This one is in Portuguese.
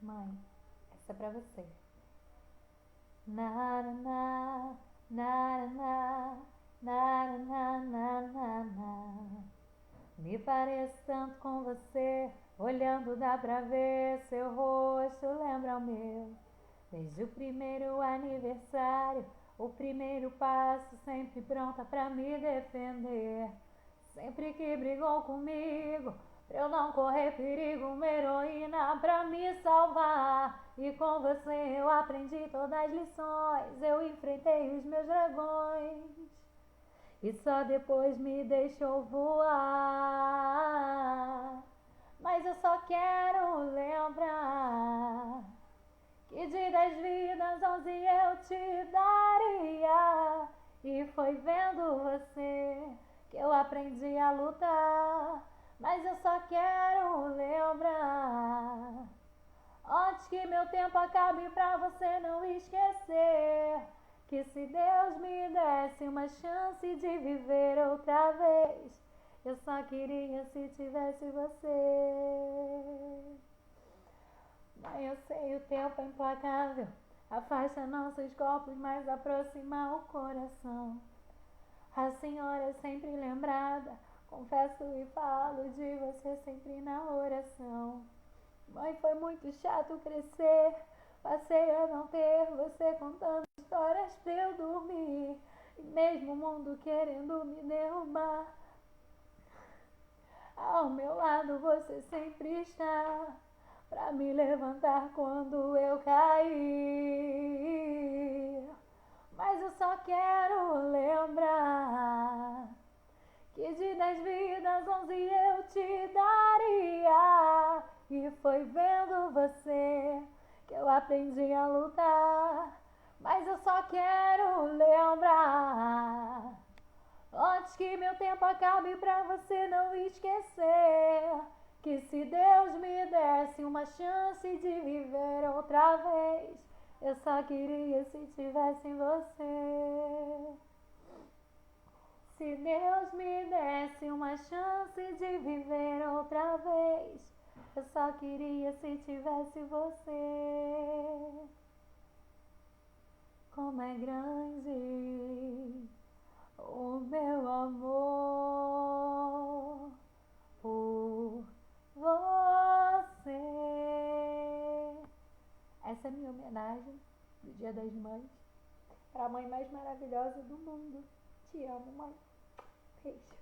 Mãe, essa é pra você. Na na na na na na na na na. Me pareço tanto com você, olhando dá pra ver seu rosto lembra o meu. Desde o primeiro aniversário, o primeiro passo, sempre pronta pra me defender. Sempre que brigou comigo, pra eu não correr perigo, uma heroína pra me salvar. E com você eu aprendi todas as lições, eu enfrentei os meus dragões. E só depois me deixou voar. Mas eu só quero lembrar que de 10 vidas 11 eu te daria. E foi vendo você que eu aprendi a lutar. Mas eu só quero lembrar, antes que meu tempo acabe, pra você não esquecer, que se Deus me desse uma chance de viver outra vez, eu só queria se tivesse você. Mãe, eu sei o tempo é implacável, afasta nossos corpos, mas aproxima o coração. A senhora é sempre lembrada, confesso e falo de você sempre na oração. Mãe, foi muito chato crescer, passei a não ter você contando histórias pra eu dormir. E mesmo o mundo querendo me derrubar, ao meu lado você sempre está, pra me levantar quando eu cair. Mas eu só quero lembrar que de 10 vidas 11 eu te daria. E foi vendo você que eu aprendi a lutar. Mas eu só quero lembrar, antes que meu tempo acabe, pra você não esquecer, que se Deus me desse uma chance de viver outra vez, eu só queria se tivesse em você. Se Deus me desse uma chance de viver outra vez, eu só queria se tivesse você. Como é grande o meu amor por você. Essa é a minha homenagem do Dia das Mães para a mãe mais maravilhosa do mundo. Te amo, mãe. Beijo.